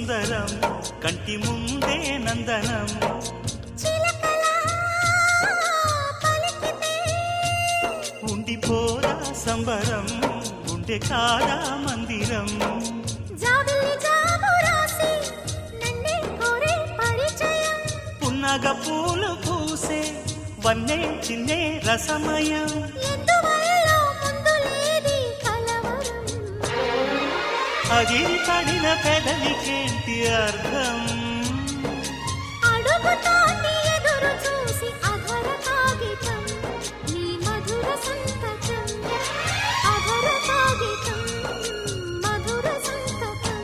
సుందరం కంటి ముందే నందనం ఉండిపోదా సంబరం ఉండే కాదా మందిరం పున్నగ పూలు పూసే వన్నే చిన్నే రసమయం అది పడిన పెదవికేంటి అర్థం ఎదురు చూసి అధర కాగితం నీ మధుర సంతకం అధర కాగితం మధుర సంతకం